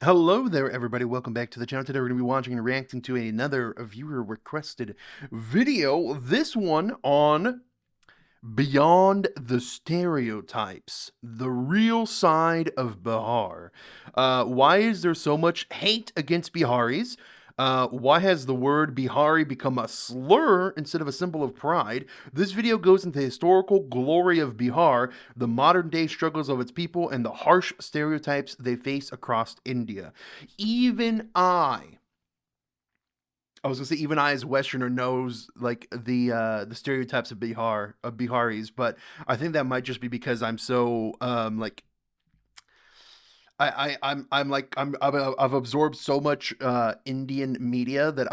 Hello there, everybody. Welcome back to the channel. Today we're going to be watching and reacting to another viewer-requested video. This one on Beyond the Stereotypes, the real side of Bihar. Why is there so much hate against Biharis? Why has the word Bihari become a slur instead of a symbol of pride? This video goes into the historical glory of Bihar, the modern day struggles of its people, and the harsh stereotypes they face across India. Even I was gonna say even I as a Westerner knows like the stereotypes of Biharis, but I think that might just be because I'm so like I've absorbed so much Indian media that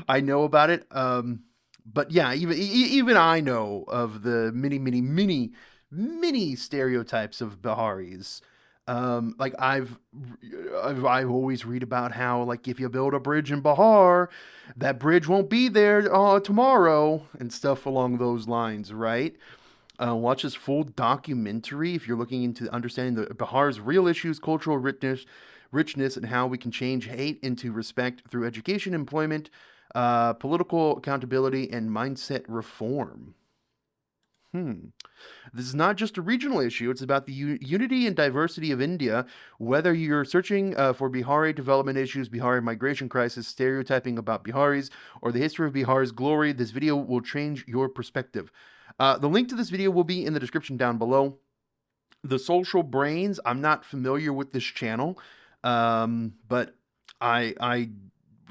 I know about it. But yeah, even I know of the many stereotypes of Biharis. Like I always read about how like if you build a bridge in Bihar, that bridge won't be there tomorrow and stuff along those lines, right? Watch this full documentary if you're looking into understanding the Bihar's real issues, cultural richness, and how we can change hate into respect through education, employment, political accountability, and mindset reform. This is not just a regional issue, it's about the unity and diversity of India. Whether you're searching for Bihari development issues, Bihari migration crisis, stereotyping about Biharis, or the history of Bihar's glory, this video will change your perspective. The link to this video will be in the description down below. The Social Brains, I'm not familiar with this channel, but I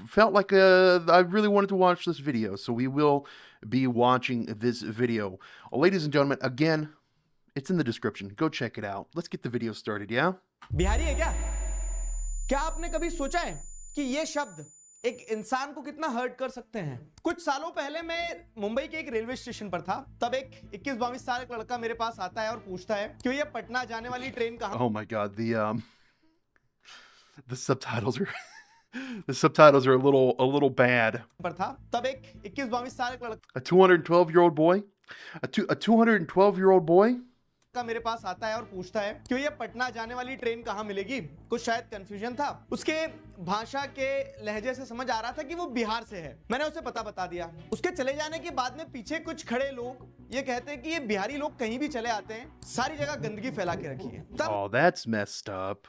felt like I really wanted to watch this video, so we will be watching this video. Ladies and gentlemen, again, it's in the description. Go check it out. Let's get the video started, yeah? Bihari है क्या? क्या आपने कभी सोचा है कि ये शब्द एक इंसान को कितना हर्ट कर सकते हैं? कुछ सालों पहले मैं मुंबई के एक रेलवे स्टेशन पर था। तब एक 21-22 साल का लड़का मेरे पास आता है और पूछता है कि ये पटना जाने वाली ट्रेन कहाँ? Oh my god, the subtitles are the subtitles are a little bad. पर था। तब एक 21-22 साल का लड़का A 212-year-old boy? A 212-year-old boy? मेरे पास आता है और पूछता है कि ये पटना जाने वाली ट्रेन कहाँ मिलेगी? कुछ शायद कंफ्यूजन था। उसके भाषा के लहजे से समझ आ रहा था कि वो बिहार से है। मैंने उसे पता बता दिया। उसके चले जाने के बाद में पीछे कुछ खड़े लोग ये कहते हैं कि ये बिहारी लोग कहीं भी चले आते हैं, सारी जगह गंदगी फैला के रखी है। Oh, that's messed up.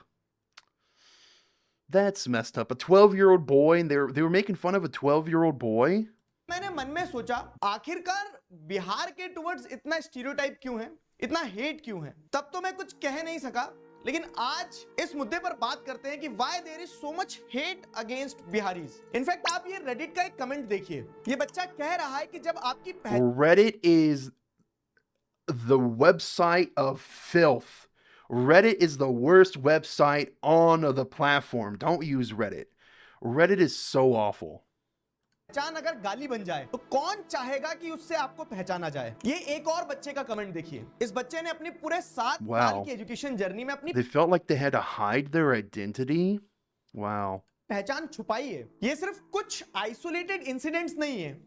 That's messed up. A 12-year-old boy, and they were making fun of a 12-year-old boy? मैंने मन में सोचा आखिरकार बिहार के टुवर्ड्स इतना स्टीरियोटाइप क्यों है, इतना हेट क्यों है? तब तो मैं कुछ कह नहीं सका, लेकिन आज इस मुद्दे पर बात करते हैं कि why there is so much hate against Bihari's. In fact आप ये रेडिट का एक कमेंट देखिए। ये बच्चा कह रहा है कि जब आपकी Reddit is the website of filth. Reddit is the worst website on the platform. Don't use Reddit. Reddit is so awful. पहचान अगर गाली बन जाए तो कौन चाहेगा कि उससे आपको पहचाना जाए? ये एक और बच्चे का कमेंट देखिए। इस बच्चे ने अपनी पूरे 7 साल की एजुकेशन जर्नी में अपनी They felt like they had to hide their identity. Wow. पहचान छुपाई है। ये सिर्फ कुछ आइसोलेटेड इंसिडेंट्स नहीं है।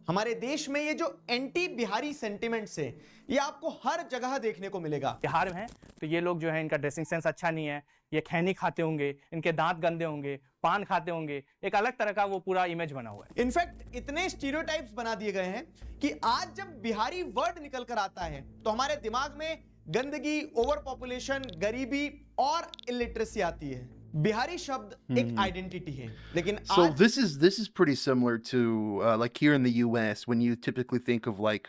हमारे देश में ये जो एंटी बिहारी सेंटिमेंट्स है, ये आपको हर जगह देखने को मिलेगा। बिहार में है तो ये लोग जो है इनका ड्रेसिंग सेंस अच्छा नहीं है, ये खैनी खाते होंगे, इनके दांत गंदे होंगे, पान खाते होंगे, एक अलग तरह का वो पूरा इमेज बना हुआ है। इनफैक्ट इतने स्टीरियोटाइप्स बना दिए गए हैं कि आज जब बिहारी वर्ड निकल कर आता है तो हमारे दिमाग में गंदगी, ओवर पॉपुलेशन, गरीबी और इलिटरेसी आती है। बिहारी शब्द एक आइडेंटिटी है, लेकिन So this is pretty similar to like here in the US when you typically think of like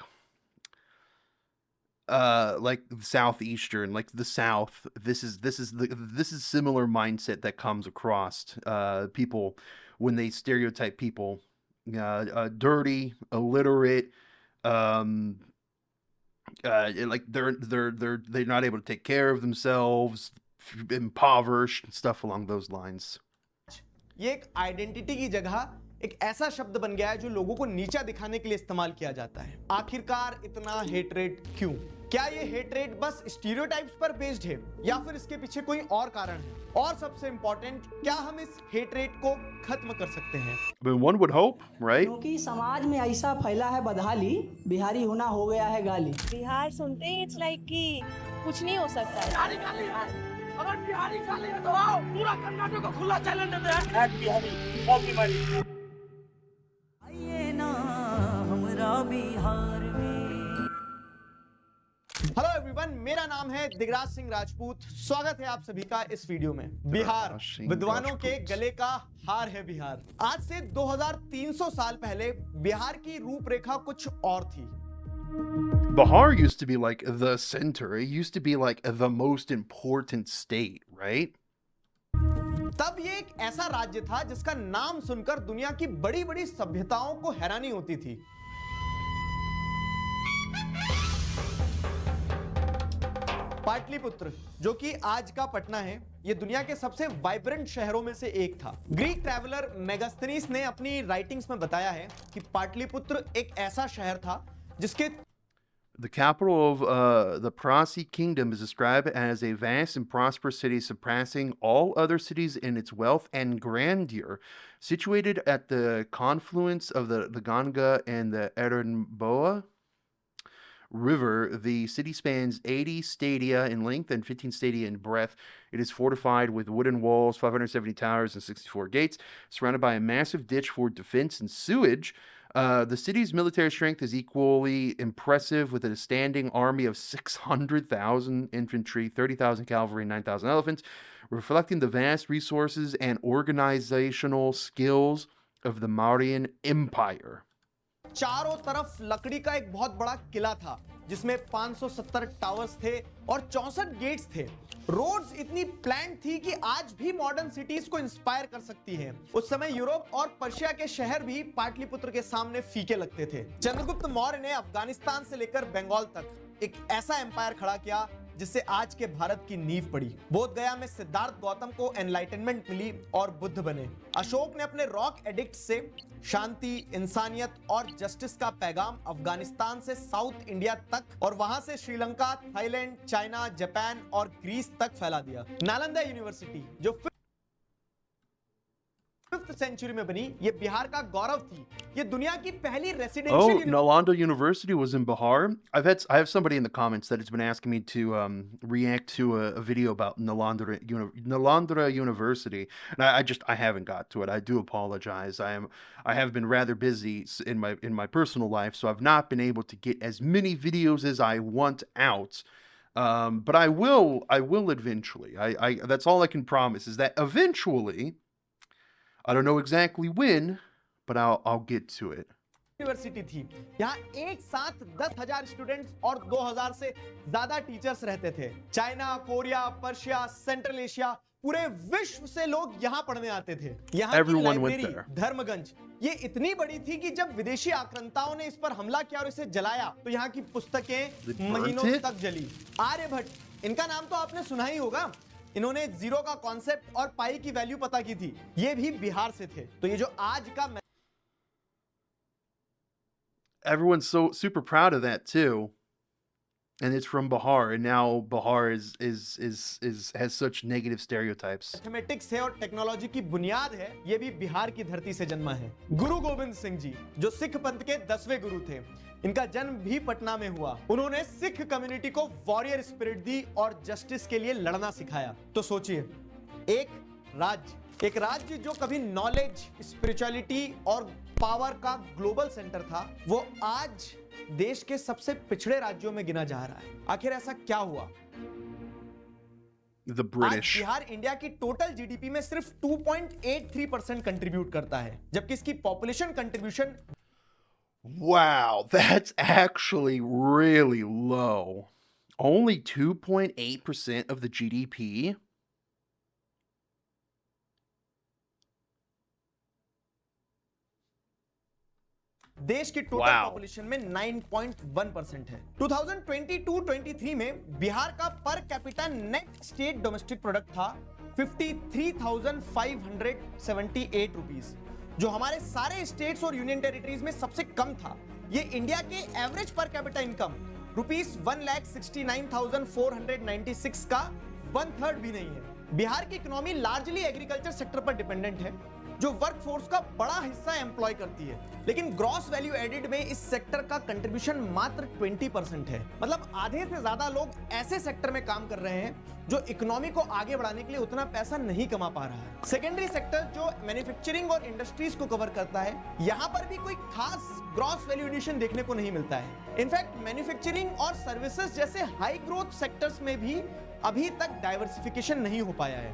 southeastern, like the South. This is similar mindset that comes across people when they stereotype people dirty, illiterate, like they're not able to take care of themselves, impoverished and stuff along those lines. ये एक identity की जगह एक ऐसा शब्द बन गया है जो लोगों को नीचा दिखाने के लिए इस्तेमाल किया जाता है। आखिरकार इतना हेटरेट क्यों? क्या ये हेटरेट बस स्टीरियोटाइप्स पर बेस्ड है या फिर इसके पीछे कोई और कारण है? और सबसे इंपॉर्टेंट, क्या हम इस हेटरेट को खत्म कर सकते हैं? But one would hope, right? क्योंकि समाज में ऐसा फैला है बदहाली, बिहारी होना हो गया है गाली। बिहार सुनते ही इट्स लाइक कि कुछ नहीं हो सकता है। बिहारी खाली है तो आओ, पूरा कर्नाटक को खुला चैलेंज देते हैं। एक बिहारी, बहुत बीमारी। आइए ना हमरा बिहार में। हेलो एवरीवन, मेरा नाम है दिगराज सिंह राजपूत। स्वागत है आप सभी का इस वीडियो में। बिहार विद्वानों के गले का हार है बिहार। आज से 2300 साल पहले बिहार की रूपरेखा कुछ और थी। Bihar used to be like the center. It used to be like the most important state, right? तब ये एक ऐसा राज्य था जिसका नाम सुनकर दुनिया की बड़ी बड़ी सभ्यताओं को हैरानी होती थी। पाटलिपुत्र, जो कि आज का पटना है, ये दुनिया के सबसे वाइब्रेंट शहरों में से एक था। ग्रीक ट्रैवलर मेगास्थनीस ने अपनी राइटिंग्स में बताया है कि पाटलिपुत्र एक ऐसा शहर था जिसके The capital of the Parsi kingdom is described as a vast and prosperous city surpassing all other cities in its wealth and grandeur. Situated at the confluence of the Ganga and the Erenboa River, the city spans 80 stadia in length and 15 stadia in breadth. It is fortified with wooden walls, 570 towers, and 64 gates, surrounded by a massive ditch for defense and sewage. The city's military strength is equally impressive, with a standing army of 600,000 infantry, 30,000 cavalry, and 9,000 elephants, reflecting the vast resources and organizational skills of the Mauryan Empire. चारों तरफ लकड़ी का एक बहुत बड़ा किला था जिसमें 570 towers थे और 64 गेट्स थे। रोड्स इतनी प्लान थी कि आज भी मॉडर्न सिटीज को इंस्पायर कर सकती हैं। उस समय यूरोप और पर्शिया के शहर भी पाटलिपुत्र के सामने फीके लगते थे। चंद्रगुप्त मौर्य ने अफगानिस्तान से लेकर बंगाल तक एक ऐसा एम्पायर खड़ा किया जिससे आज के भारत की नींव पड़ी। बोध गया में सिद्धार्थ गौतम को एनलाइटनमेंट मिली और बुद्ध बने। अशोक ने अपने रॉक एडिक्ट से शांति, इंसानियत और जस्टिस का पैगाम अफगानिस्तान से साउथ इंडिया तक और वहां से श्रीलंका, थाईलैंड, चाइना, जापान और ग्रीस तक फैला दिया। नालंदा यूनिवर्सिटी जो 5th सेंचुरी में बनी, ये बिहार का गौरव थी। ये दुनिया की पहली residential Nalanda University was in Bihar. I have somebody in the comments that has been asking me to react to a video about Nalanda University, and I haven't got to it. I do apologize. I have been rather busy in my personal life, so I've not been able to get as many videos as I want out. But I will eventually. That's all I can promise, is that eventually. I don't know exactly when, but I'll get to it. University थी। यहाँ एक साथ 10,000 students और 2,000 से ज्यादा teachers रहते थे। China, Korea, Persia, central Asia, पूरे विश्व से लोग यहाँ पढ़ने आते थे। यहाँ की लाइब्रेरी धर्मगंज ये इतनी बड़ी थी कि जब विदेशी आक्रांताओं ने इस पर हमला किया और इसे जलाया तो यहाँ की पुस्तकें महीनों तक जली। आर्यभट्ट, इनका नाम तो आपने सुना ही होगा। इन्होंने जीरो का कॉन्सेप्ट और पाई की वैल्यू पता की थी। ये भी बिहार से थे। तो ये जो आज का Everyone's so super proud of that too, and it's from Bihar, and now Bihar has such negative stereotypes. Mathematics है और टेक्नोलॉजी की बुनियाद है, ये भी बिहार की धरती से जन्मा है। गुरु गोविंद सिंह जी जो सिख पंथ के 10वें गुरु थे, इनका जन्म भी पटना में हुआ। उन्होंने सिख कम्युनिटी को वॉरियर स्पिरिट दी और जस्टिस के लिए लड़ना सिखाया। तो सोचिए, एक राज्य जो कभी नॉलेज, स्पिरिचुअलिटी और पावर का ग्लोबल सेंटर था, वो आज देश के सबसे पिछड़े राज्यों में गिना जा रहा है। आखिर ऐसा क्या हुआ? The British. आज बिहार इंडिया की टोटल जीडीपी में सिर्फ 2.83% कंट्रीब्यूट करता है, जबकि इसकी population contribution Wow, that's actually really low. Only 2.8% of the GDP? देश की टोटल पॉपुलेशन में 9.1% है। 2022-23 में बिहार का per capita net state domestic product था 53,578 रुपीस, जो हमारे सारे स्टेट्स और यूनियन टेरिटरीज में सबसे कम था। ये इंडिया के average per capita income rupees 1,69,496 का 1/3 भी नहीं है। बिहार की इकोनॉमी लार्जली एग्रीकल्चर सेक्टर पर डिपेंडेंट है। जो वर्कफोर्स का बड़ा हिस्सा एम्प्लॉय करती है, लेकिन ग्रॉस वैल्यू एडेड में इस सेक्टर का कंट्रीब्यूशन मात्र 20% है। मतलब आधे से ज्यादा लोग ऐसे सेक्टर में काम कर रहे हैं जो इकोनॉमी को आगे बढ़ाने के लिए उतना पैसा नहीं कमा पा रहा है। सेकेंडरी सेक्टर जो मैन्युफैक्चरिंग और इंडस्ट्रीज को कवर करता है, यहां पर भी कोई खास ग्रॉस वैल्यू एडिशन देखने को नहीं मिलता है। इनफैक्ट मैन्युफैक्चरिंग और सर्विसेज जैसे हाई ग्रोथ सेक्टर्स में भी अभी तक डाइवर्सिफिकेशन नहीं हो पाया है।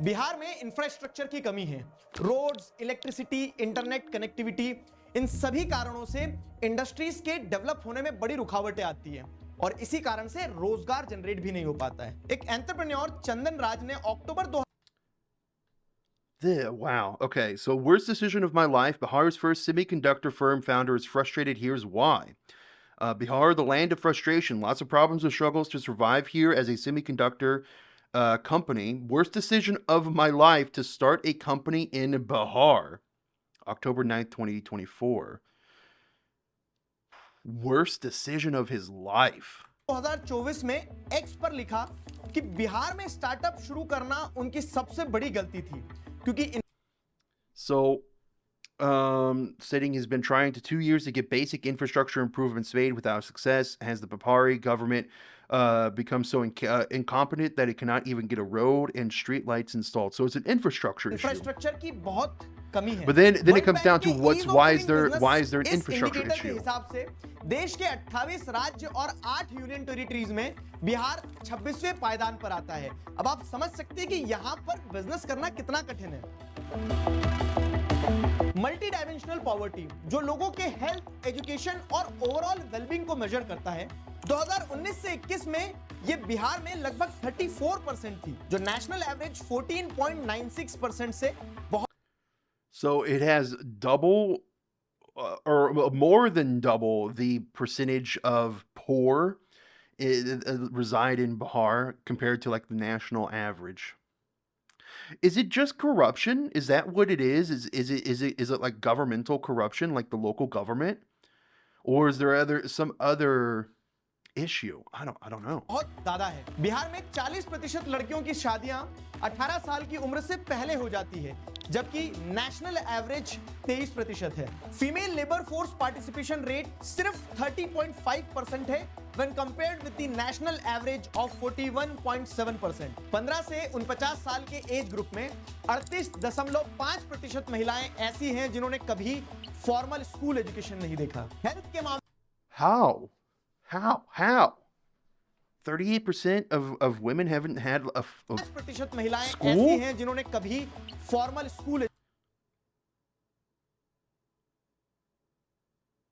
बिहार में इंफ्रास्ट्रक्चर की कमी है। रोड्स, इलेक्ट्रिसिटी, इंटरनेट कनेक्टिविटी, इन सभी कारणों से इंडस्ट्रीज के डेवलप होने में बड़ी रुकावटें आती है और इसी कारण से रोजगार जनरेट भी नहीं हो पाता है। एक एंटरप्रेन्योर चंदन राज ने अक्टूबर Wow. Okay. So, worst decision of my life. Bihar's first semiconductor firm founder is frustrated. Here's why. Bihar, the land of frustration. Lots of problems and struggles to survive here as a semiconductor company. Worst decision of my life to start a company in Bihar. October 9th, 2024. Worst decision of his life. 2024 में x पर लिखा कि बिहार में startup शुरू करना उनकी सबसे बड़ी गलती थी, क्योंकि So, stating he's been trying to 2 years to get basic infrastructure improvements made without success. Has the Bihari government become so incompetent that it cannot even get a road and street lights installed? So it's an infrastructure issue. Infrastructure की बहुत कमी है। But then it World comes Bank down to के what's ease of why doing is there business an इस infrastructure indicator के issue? हिसाब से देश के 28 राज्य और 8 यूनियन टेरिटरीज में बिहार 26वें पायदान पर आता है। अब आप समझ सकते हैं कि यहाँ पर बिजनेस करना कितना कठिन है। मल्टी डायमेंशनल पॉवर्टी जो लोगों के हेल्थ, एजुकेशन और ओवरऑल वेलबींग को मेजर करता है, 2019 से 21 में ये बिहार में लगभग 34% थी, जो नेशनल एवरेज 14.96% से बहुत। So it has double or more than double the percentage of poor reside in Bihar compared to like the national average. Is it just corruption? Is that what it is? Is it like governmental corruption, like the local government, or is there some other issue? I don't know. बहुत ज्यादा है। बिहार में 40% लड़कियों की शादियां 18 साल की उम्र से पहले हो जाती है, जबकि नेशनल एवरेज 23% है। Female labour force participation rate सिर्फ 30.5% है when compared with the national average of 41.7%। 15 से 49 साल के एज ग्रुप में 38.5% महिलाएं ऐसी हैं जिन्होंने कभी फॉर्मल स्कूल एजुकेशन नहीं देखा। हेल्थ के मामले How? 38% of women haven't had a 5% महिलाएं School? ऐसी हैं जिन्होंने कभी फॉर्मल स्कूल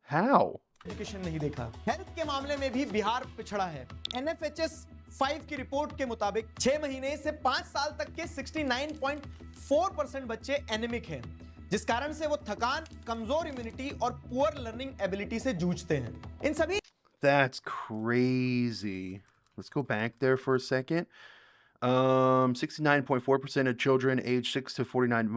how? एजुकेशन नहीं देखा। हेल्थ के मामले में भी बिहार पिछड़ा है। NFHS 5 की रिपोर्ट के मुताबिक 6 महीने से 5 साल तक के 69.4% बच्चे एनीमिक हैं, जिस कारण से वो थकान, कमजोर इम्यूनिटी और पुअर लर्निंग एबिलिटी से जूझते हैं। इन सभी That's crazy. Let's go back there for a second. 69.4% of children aged 6 to 59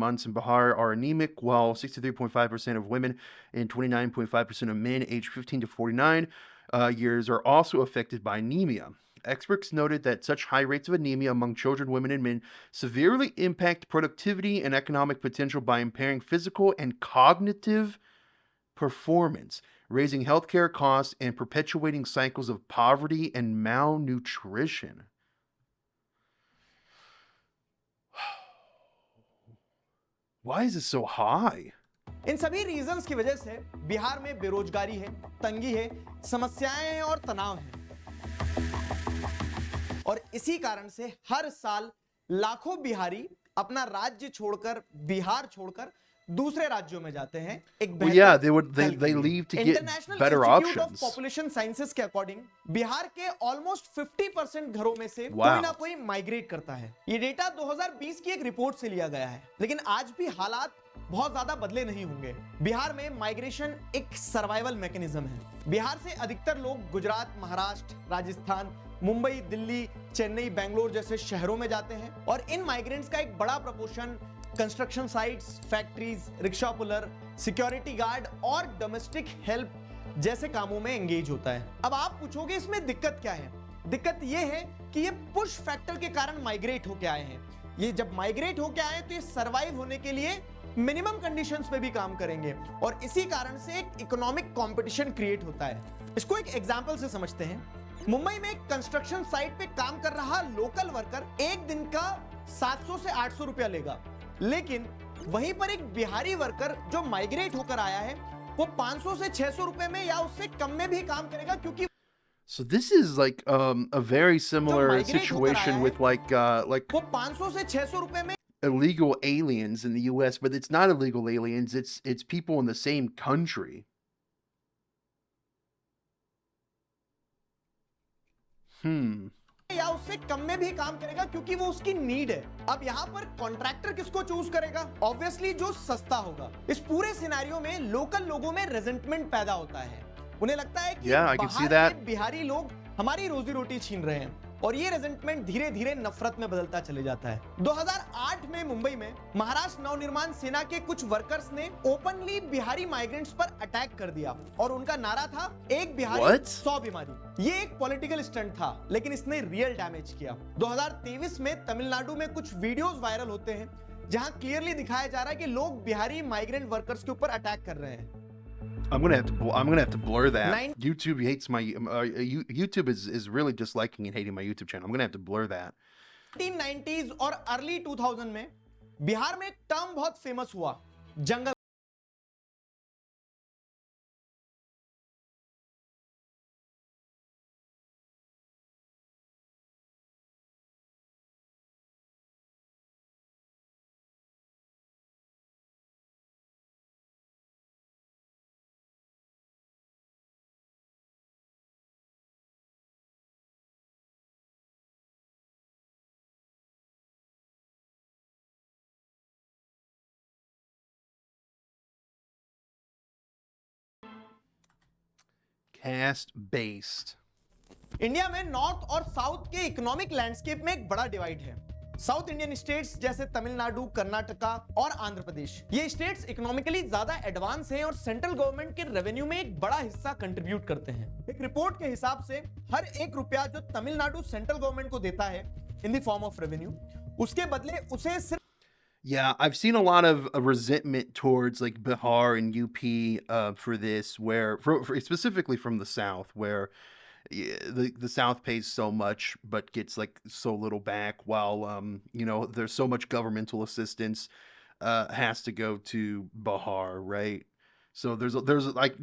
months in Bihar are anemic, while 63.5% of women and 29.5% of men aged 15 to 49 years are also affected by anemia. Experts noted that such high rates of anemia among children, women, and men severely impact productivity and economic potential by impairing physical and cognitive performance, raising healthcare costs, and perpetuating cycles of poverty and malnutrition. Why is it so high? इन सभी reasons की वजह से बिहार में बेरोजगारी है, तंगी है, समस्याएं हैं और तनाव है। और इसी कारण से हर साल लाखों बिहारी अपना राज्य छोड़कर, बिहार छोड़कर दूसरे राज्यों में जाते हैं। एक Well, yeah, they leave to get better institute of options. Population sciences के अकॉर्डिंग बिहार के ऑलमोस्ट 50% घरों में से Wow. कोई ना कोई माइग्रेट करता है। ये डेटा 2020 की एक रिपोर्ट से लिया गया है, लेकिन आज भी हालात बहुत ज्यादा बदले नहीं होंगे। बिहार में माइग्रेशन एक सर्वाइवल मैकेनिज्म है। बिहार से अधिकतर लोग गुजरात, महाराष्ट्र, राजस्थान, मुंबई, दिल्ली, चेन्नई, बेंगलोर जैसे शहरों में जाते हैं और इन माइग्रेंट्स का एक बड़ा proportion construction sites, factories, rickshaw puller, security guard और डोमेस्टिक हेल्प जैसे कामों में एंगेज होता है। अब आप पूछोगे इसमें दिक्कत क्या है? दिक्कत यह है कि ये पुश फैक्टर के कारण माइग्रेट होकर आए हैं। ये जब माइग्रेट होके आए तो ये सरवाइव होने के लिए मिनिमम कंडीशंस पे भी काम करेंगे और इसी कारण से एक इकोनॉमिक कंपटीशन क्रिएट होता है। इसको एक एग्जांपल से समझते हैं। मुंबई में एक कंस्ट्रक्शन साइट पे काम कर रहा लोकल वर्कर एक दिन का 700 से 800 रुपया लेगा, लेकिन वहीं पर एक बिहारी वर्कर जो माइग्रेट होकर आया है वो 500 से 600 रुपए में या उससे कम में भी काम करेगा, क्योंकि So this is like a very similar migrate होकर situation आया with like वो 500 से 600 रुपए में illegal aliens in the US, but it's not illegal aliens, it's people in the same country. या उससे कम में भी काम करेगा क्योंकि वो उसकी नीड है। अब यहाँ पर कॉन्ट्रैक्टर किसको चूज करेगा? ऑब्वियसली जो सस्ता होगा। इस पूरे सिनेरियो में लोकल लोगों में रेजेंटमेंट पैदा होता है। उन्हें लगता है कि Yeah, I can see बाहर that. के बिहारी लोग हमारी रोजी रोटी छीन रहे हैं और ये रेजेंटमेंट धीरे धीरे नफरत में बदलता चले जाता है। 2008 में मुंबई में महाराष्ट्र नवनिर्माण सेना के कुछ वर्कर्स ने ओपनली बिहारी माइग्रेंट्स पर अटैक कर दिया और उनका नारा था एक बिहारी What? 100 बीमारी। ये एक पॉलिटिकल स्टंट था, लेकिन इसने रियल डैमेज किया। 2023 में तमिलनाडु में कुछ वीडियोस वायरल होते हैं जहां क्लियरली दिखाया जा रहा है कि लोग बिहारी माइग्रेंट वर्कर्स के ऊपर अटैक कर रहे हैं। I'm gonna have to blur that. Nine- YouTube hates my YouTube is really disliking and hating my YouTube channel. I'm gonna have to blur that. 1990s और अर्ली 2000 में बिहार में एक टर्म बहुत फेमस हुआ, जंगल। Caste based. इंडिया में north और south के economic landscape में एक बड़ा डिवाइड है। साउथ इंडियन स्टेट्स जैसे तमिलनाडु, कर्नाटका और आंध्र प्रदेश, ये स्टेट्स इकोनॉमिकली ज्यादा एडवांस हैं और सेंट्रल गवर्नमेंट के रेवेन्यू में एक बड़ा हिस्सा कंट्रीब्यूट करते हैं। एक रिपोर्ट के हिसाब से हर 1 रुपया जो तमिलनाडु सेंट्रल गवर्नमेंट को देता है in the form of revenue, उसके बदले उसे सिर्फ Yeah, I've seen a lot of resentment towards like Bihar and UP for this, where specifically from the South, where the South pays so much but gets like so little back, while there's so much governmental assistance has to go to Bihar, right? So there's like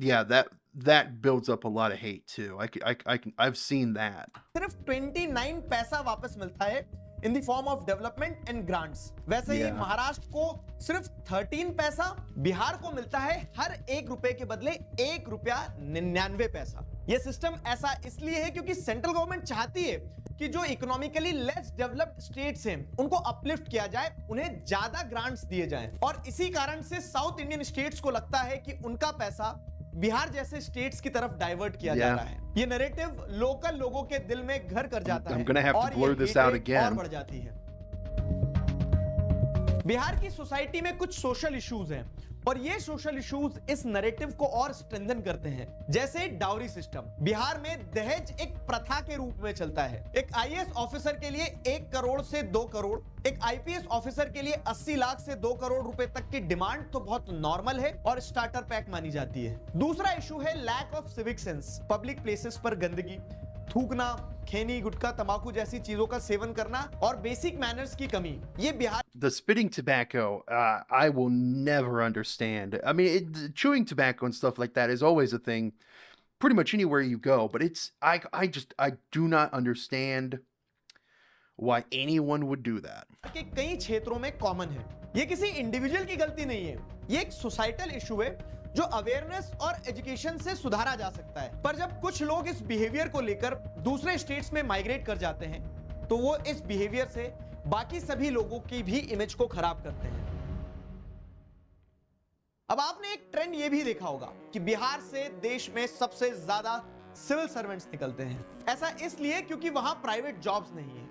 that builds up a lot of hate too. I've seen that. सिर्फ 29 पैसा वापस मिलता है in the form of development and grants. वैसे ही Yeah. Maharashtra को सिर्फ 13 पैसा, बिहार को मिलता है हर 1 रुपए के बदले 1 रुपया 99 पैसा। ये सिस्टम ऐसा इसलिए है क्योंकि सेंट्रल गवर्नमेंट चाहती है कि जो इकोनॉमिकली लेस डेवलप्ड स्टेट्स हैं उनको अपलिफ्ट किया जाए, उन्हें ज्यादा ग्रांट्स दिए जाएं और इसी कारण से साउथ इंडियन स्टेट्स को लगता है कि उनका पैसा बिहार जैसे स्टेट्स की तरफ डाइवर्ट किया जा Yeah. रहा है। ये नैरेटिव लोकल लोगों के दिल में घर कर जाता I'm है gonna have to और blur ये this out hatred again. और बढ़ जाती है। बिहार की सोसाइटी में कुछ सोशल इश्यूज हैं और ये सोशल इश्यूज इस नैरेटिव को और स्ट्रेंथन करते हैं, जैसे डाउरी सिस्टम। बिहार में दहेज एक प्रथा के रूप में चलता है। एक आईएएस ऑफिसर के लिए 1 करोड़ से 2 करोड़, एक आईपीएस ऑफिसर के लिए 80 लाख से 2 करोड़ रुपए तक की डिमांड तो बहुत नॉर्मल है और स्टार्टर पैक मानी जाती है। दूसरा इशू है lack of civic sense. Public places पर गंदगी, थूकना, खैनी, गुटखा, तंबाकू जैसी चीजों का सेवन करना और बेसिक मैनर्स की कमी, ये Bihar The spitting tobacco, I will never understand. I mean, chewing tobacco and stuff like that is always a thing, pretty much anywhere you go. But I do not understand why anyone would do that. के कई क्षेत्रों में common है। ये किसी individual की गलती नहीं है, ये एक सोसाइटल इशू है जो अवेयरनेस और एजुकेशन से सुधारा जा सकता है। पर जब कुछ लोग इस बिहेवियर को लेकर दूसरे स्टेट्स में माइग्रेट कर जाते हैं तो वो इस बिहेवियर से बाकी सभी लोगों की भी इमेज को खराब करते हैं। अब आपने एक ट्रेंड ये भी देखा होगा कि बिहार से देश में सबसे ज्यादा सिविल सर्वेंट्स निकलते हैं। ऐसा इसलिए क्योंकि वहां प्राइवेट जॉब्स नहीं है,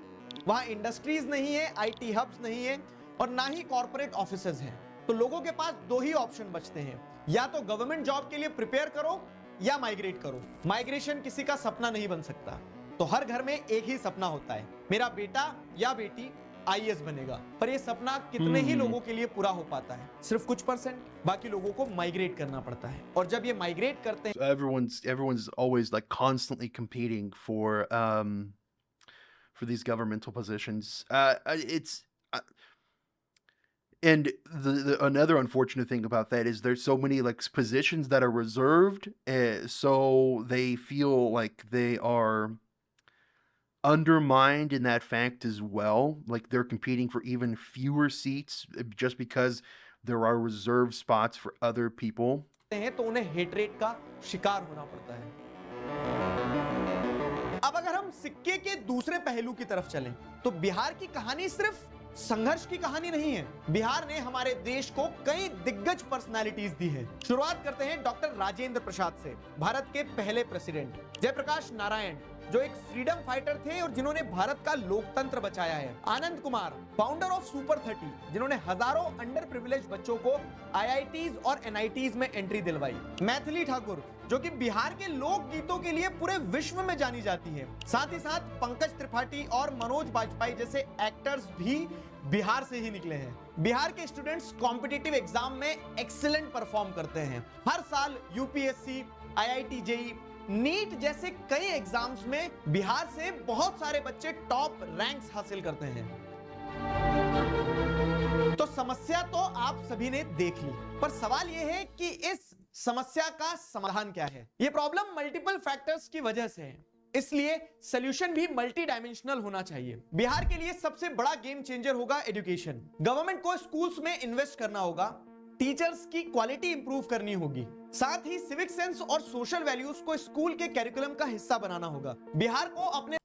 वहां इंडस्ट्रीज नहीं है, आईटी हब्स नहीं है और ना ही कॉर्पोरेट ऑफिसेज हैं। तो लोगों के पास 2 ही ऑप्शन बचते हैं, या तो गवर्नमेंट जॉब के लिए प्रिपेयर करो या माइग्रेट करो। माइग्रेशन किसी का सपना नहीं बन सकता, तो हर घर में एक ही सपना होता है, मेरा बेटा या बेटी आईएएस बनेगा, पर ये सपना कितने ही लोगों के लिए पूरा हो पाता है? सिर्फ कुछ %। बाकी लोगों को माइग्रेट करना पड़ता है, और जब ये माइग्रेट करते हैं, So everyone's always like constantly competing for these governmental positions. It's and the another unfortunate thing about that is there's so many like positions that are reserved, so they feel like they are undermined in that fact as well. Like they're competing for even fewer seats just because there are reserved spots for other people. तो उन्हें hatred का शिकार होना पड़ता है। अब अगर हम सिक्के के दूसरे पहलू की तरफ चलें, तो बिहार की कहानी सिर्फ संघर्ष की कहानी नहीं है। बिहार ने हमारे देश को कई दिग्गज पर्सनालिटीज दी है। शुरुआत करते हैं डॉक्टर राजेंद्र प्रसाद से, भारत के पहले प्रेसिडेंट। जयप्रकाश नारायण, जो एक फ्रीडम फाइटर थे और जिन्होंने भारत का लोकतंत्र बचाया है। Anand Kumar, founder of super 30, जिन्होंने हजारों अंडर प्रिविलेज बच्चों को आईआईटीज और एनआईटीज में एंट्री दिलवाई। मैथिली ठाकुर, जो कि बिहार के लोक गीतों के लिए पूरे विश्व में जानी जाती है। साथ ही साथ पंकज त्रिपाठी और मनोज बाजपेयी जैसे एक्टर्स भी बिहार से ही निकले हैं। बिहार के स्टूडेंट्स कॉम्पिटिटिव एग्जाम में एक्सीलेंट परफॉर्म करते हैं। हर साल यूपीएससी, आईआईटी जेई, नीट जैसे कई एग्जाम्स में बिहार से बहुत सारे बच्चे टॉप रैंक्स हासिल करते हैं। तो समस्या तो आप सभी ने देख ली, पर सवाल यह है कि इस समस्या का समाधान क्या है? यह प्रॉब्लम मल्टीपल फैक्टर्स की वजह से है, इसलिए सॉल्यूशन भी मल्टी डायमेंशनल होना चाहिए। बिहार के लिए सबसे बड़ा गेम चेंजर होगा एजुकेशन। गवर्नमेंट को स्कूल्स में इन्वेस्ट करना होगा, टीचर्स की क्वालिटी इंप्रूव करनी होगी, साथ ही सिविक सेंस और सोशल वैल्यूज को स्कूल के कैरिकुलम का हिस्सा बनाना होगा। बिहार को अपने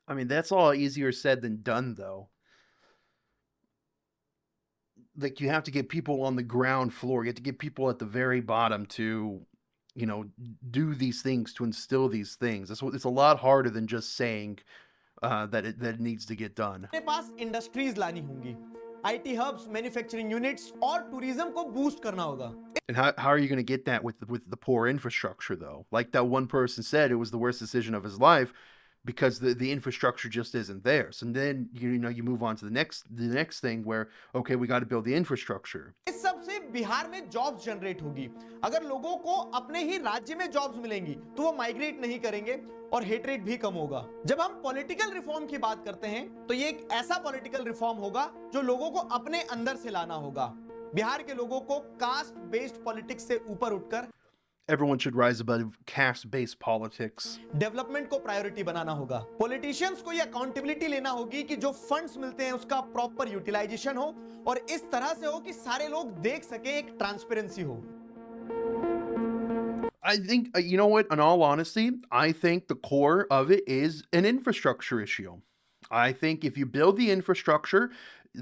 I mean, that's all easier said than done, though. Like, you have to get people on the ground floor. You have to get people at the very bottom to, you know, do these things, to instill these things. It's a lot harder than just saying that it needs to get done. अपने पास industries लानी होंगी, IT hubs, manufacturing units और tourism को boost करना होगा। And how are you going to get that with the poor infrastructure, though? Like that one person said, it was the worst decision of his life because the infrastructure just isn't there. So then you move on to the next thing where, okay, we got to build the infrastructure. इस सब से बिहार में jobs generate होगी। अगर लोगों को अपने ही राज्य में जॉब्स मिलेंगी तो वो माइग्रेट नहीं करेंगे और हेटरेट भी कम होगा। जब हम पॉलिटिकल रिफॉर्म की बात करते हैं तो ये एक ऐसा पॉलिटिकल रिफॉर्म होगा जो लोगों को अपने अंदर से लाना होगा। बिहार के लोगों को कास्ट बेस्ड पॉलिटिक्स से ऊपर उठकर Everyone should rise above caste-based politics. Development को प्रायोरिटी बनाना होगा। पॉलिटिशियंस को ये अकाउंटेबिलिटी लेना होगी कि जो फंड्स मिलते हैं उसका प्रॉपर यूटिलाइजेशन हो और इस तरह से हो कि सारे लोग देख सके, एक ट्रांसपेरेंसी हो। I think, you know what, in all honesty, I think the core of it is an infrastructure issue. I think if you build the infrastructure,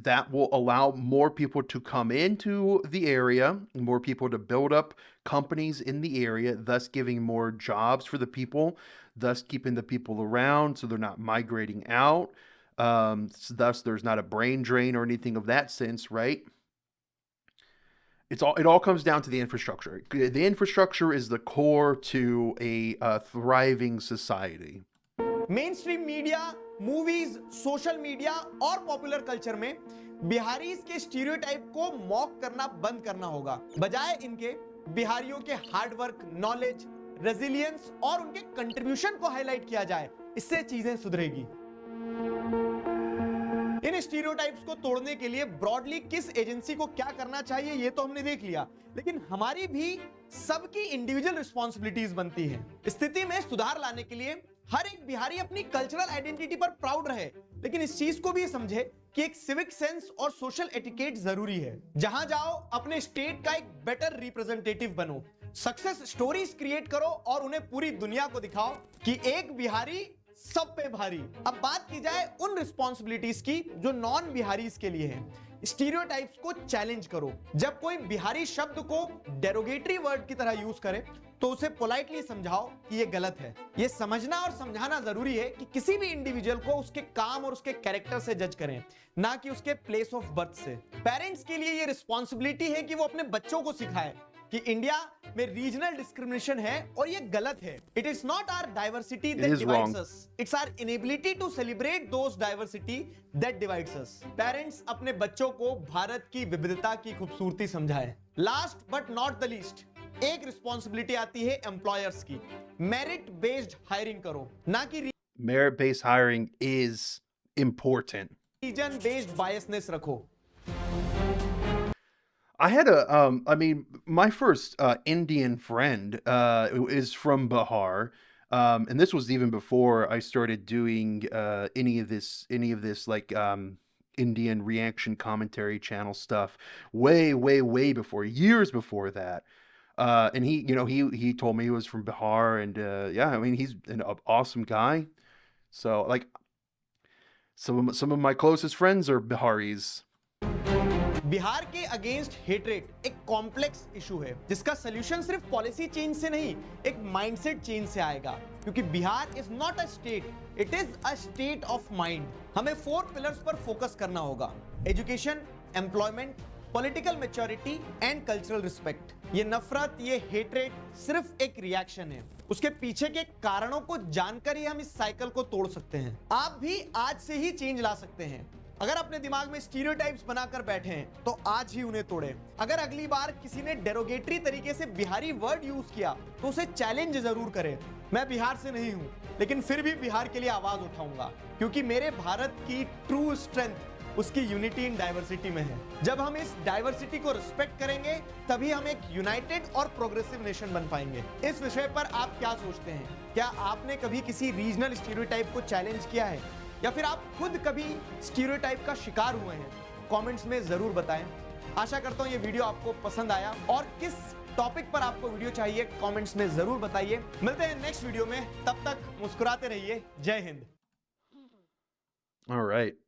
that will allow more people to come into the area, more people to build up companies in the area, thus giving more jobs for the people, thus keeping the people around so they're not migrating out. So thus there's not a brain drain or anything of that sense, right? It all comes down to the infrastructure. The infrastructure is the core to a thriving society. Main stream media, movies, social media और popular culture में बिहारीज के stereotype को mock करना बंद करना होगा। बजाय इनके बिहारियों के हार्ड वर्क, नॉलेज, रेजिलियंस और उनके कंट्रीब्यूशन को हाईलाइट किया जाए, इससे चीजें सुधरेगी। इन स्टीरियोटाइप्स को तोड़ने के लिए ब्रॉडली किस एजेंसी को क्या करना चाहिए ये तो हमने देख लिया, लेकिन हमारी भी सबकी इंडिविजुअल रिस्पॉन्सिबिलिटीज बनती हैं। स्थिति में सुधार लाने के लिए हर एक बिहारी अपनी कल्चरल आइडेंटिटी पर प्राउड रहे, लेकिन इस चीज को भी समझे कि एक सिविक सेंस और सोशल एटिकेट जरूरी है। जहां जाओ अपने स्टेट का एक बेटर रिप्रेजेंटेटिव बनो, सक्सेस स्टोरीज क्रिएट करो और उन्हें पूरी दुनिया को दिखाओ कि एक बिहारी सब पे भारी। अब बात की जाए उन रिस्पॉन्सिबिलिटीज की जो नॉन बिहारीज के लिए है। स्टीरियोटाइप्स को चैलेंज करो। जब कोई बिहारी शब्द को डेरोगेटरी वर्ड की तरह यूज करे तो उसे पोलाइटली समझाओ कि यह गलत है। यह समझना और समझाना जरूरी है कि किसी भी इंडिविजुअल को उसके काम और उसके कैरेक्टर से जज करें, ना कि उसके प्लेस ऑफ बर्थ से। पेरेंट्स के लिए यह रिस्पॉन्सिबिलिटी है कि वो अपने बच्चों को सिखाए कि इंडिया में रीजनल डिस्क्रिमिनेशन है और ये गलत है. It is not our diversity that is divides wrong. us. It's our inability to celebrate those diversity that divides us. Parents अपने बच्चों को भारत की विविधता की खूबसूरती समझाएं. Last but not the least, एक रिस्पॉन्सिबिलिटी आती है एम्प्लॉयर्स की. मेरिट बेस्ड हायरिंग करो, ना कि Merit-based hiring is important. Reason based biasness रखो. I had I mean, my first Indian friend is from Bihar, and this was even before I started doing any of this like Indian reaction commentary channel stuff. Way before, years before that. And he, he told me he was from Bihar, and yeah, I mean, he's an awesome guy. So like, some of my closest friends are Biharis. Bihar के against hatred एक complex issue है जिसका solution सिर्फ policy change से नहीं, एक mindset change से आएगा. क्योंकि Bihar is not a state, it is a state of mind. हमें 4 पिलर्स पर फोकस करना होगा: education, employment, political maturity and cultural respect. ये नफरत, ये हेटरेट सिर्फ एक रिएक्शन है. उसके पीछे के कारणों को जानकर ही हम इस साइकिल को तोड़ सकते हैं. आप भी आज से ही चेंज ला सकते हैं. अगर अपने दिमाग में स्टीरियोटाइप्स बनाकर बैठे हैं तो आज ही उन्हें तोड़ें. अगर अगली बार किसी ने डेरोगेटरी तरीके से बिहारी वर्ड यूज किया तो उसे चैलेंज जरूर करें. मैं बिहार से नहीं हूं, लेकिन फिर भी बिहार के लिए आवाज उठाऊंगा, क्योंकि मेरे भारत की ट्रू स्ट्रेंथ उसकी यूनिटी इन डाइवर्सिटी में है. जब हम इस डाइवर्सिटी को रिस्पेक्ट करेंगे तभी हम एक यूनाइटेड और प्रोग्रेसिव नेशन बन पाएंगे. इस विषय पर आप क्या सोचते हैं? क्या आपने कभी किसी रीजनल स्टीरियोटाइप को चैलेंज किया है, या फिर आप खुद कभी स्टीरियोटाइप का शिकार हुए हैं? कमेंट्स में जरूर बताएं. आशा करता हूं ये वीडियो आपको पसंद आया, और किस टॉपिक पर आपको वीडियो चाहिए कमेंट्स में जरूर बताइए. मिलते हैं नेक्स्ट वीडियो में, तब तक मुस्कुराते रहिए. जय Hind. All right.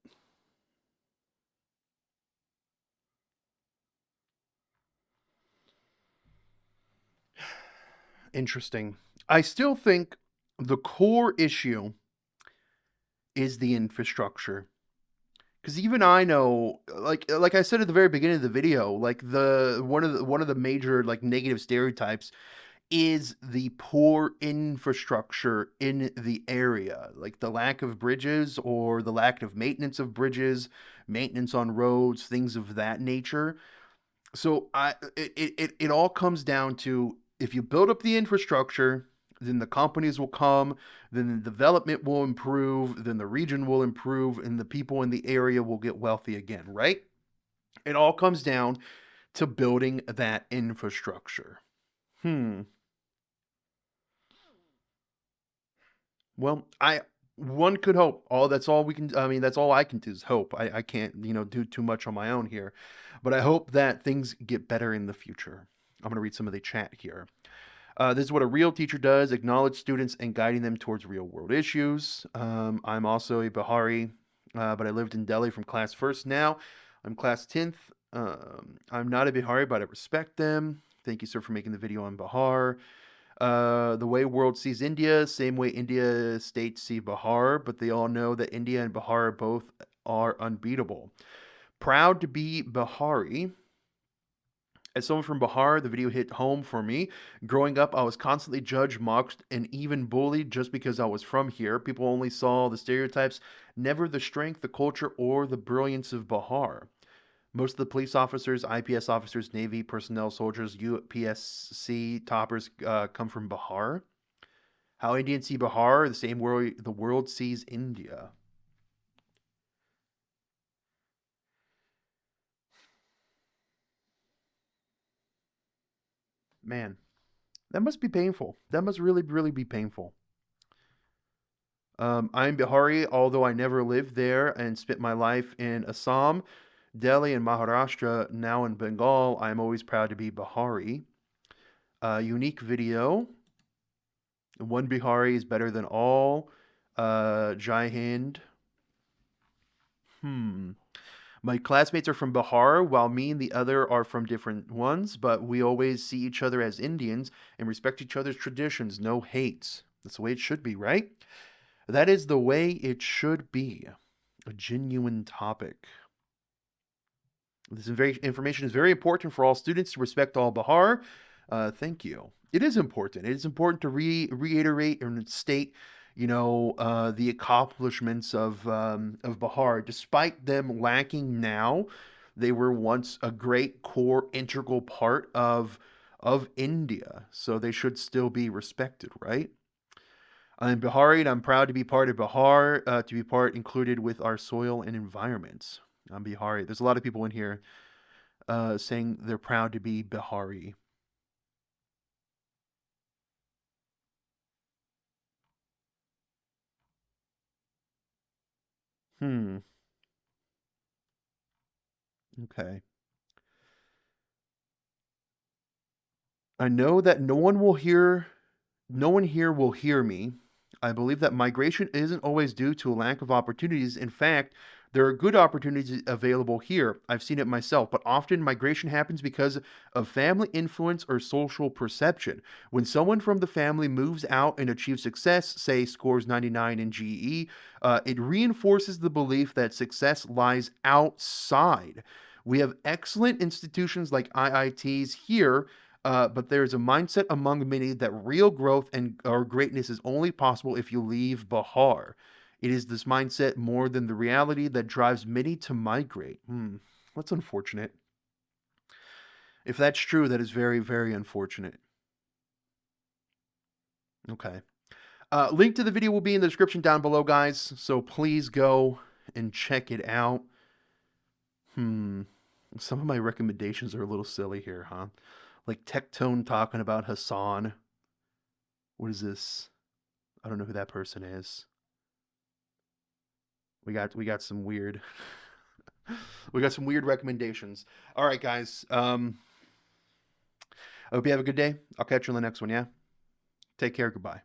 Interesting. I still think the core issue is the infrastructure. Because even I know, like I said at the very beginning of the video, like one of the major like negative stereotypes is the poor infrastructure in the area, like the lack of bridges or the lack of maintenance of bridges, maintenance on roads, things of that nature. So it all comes down to, if you build up the infrastructure, then the companies will come, then the development will improve, then the region will improve, and the people in the area will get wealthy again, right? It all comes down to building that infrastructure. Well, one could hope. That's all we can, I mean, that's all I can do is hope. I can't, do too much on my own here. But I hope that things get better in the future. I'm going to read some of the chat here. This is what a real teacher does: acknowledge students and guiding them towards real world issues. I'm also a Bihari, but I lived in Delhi from class 1st now. I'm class 10th. I'm not a Bihari, but I respect them. Thank you, sir, for making the video on Bihar. The way world sees India, same way India states see Bihar, but they all know that India and Bihar both are unbeatable. Proud to be Bihari. As someone from Bihar, the video hit home for me. Growing up, I was constantly judged, mocked, and even bullied just because I was from here. People only saw the stereotypes, never the strength, the culture, or the brilliance of Bihar. Most of the police officers, IPS officers, Navy personnel, soldiers, UPSC toppers come from Bihar. How Indians see Bihar, the same way the world sees India. Man, that must be painful. That must really, really be painful. I'm Bihari, although I never lived there and spent my life in Assam, Delhi, and Maharashtra, now in Bengal. I'm always proud to be Bihari. Unique video. One Bihari is better than all. Jai Hind. My classmates are from Bihar, while me and the other are from different ones, but we always see each other as Indians and respect each other's traditions. No hates. That's the way it should be, right? That is the way it should be. A genuine topic. This information is very important for all students to respect all Bihar. Thank you. It is important. It is important to reiterate and state, the accomplishments of Bihar. Despite them lacking now, they were once a great core integral part of India. So they should still be respected, right? I'm Bihari, and I'm proud to be part of Bihar, to be part included with our soil and environment. I'm Bihari. There's a lot of people in here saying they're proud to be Bihari. Okay. I know that no one here will hear me. I believe that migration isn't always due to a lack of opportunities. In fact, there are good opportunities available here. I've seen it myself, but often migration happens because of family influence or social perception. When someone from the family moves out and achieves success, say scores 99 in GE, it reinforces the belief that success lies outside. We have excellent institutions like IITs here, but there's a mindset among many that real growth and or greatness is only possible if you leave Bihar. It is this mindset more than the reality that drives many to migrate. That's unfortunate. If that's true, that is very, very unfortunate. Okay. Link to the video will be in the description down below, guys. So please go and check it out. Some of my recommendations are a little silly here, huh? Like Tectone talking about Hassan. What is this? I don't know who that person is. We got some weird we got some weird recommendations. All right, guys. I hope you have a good day. I'll catch you on the next one, yeah? Take care. Goodbye.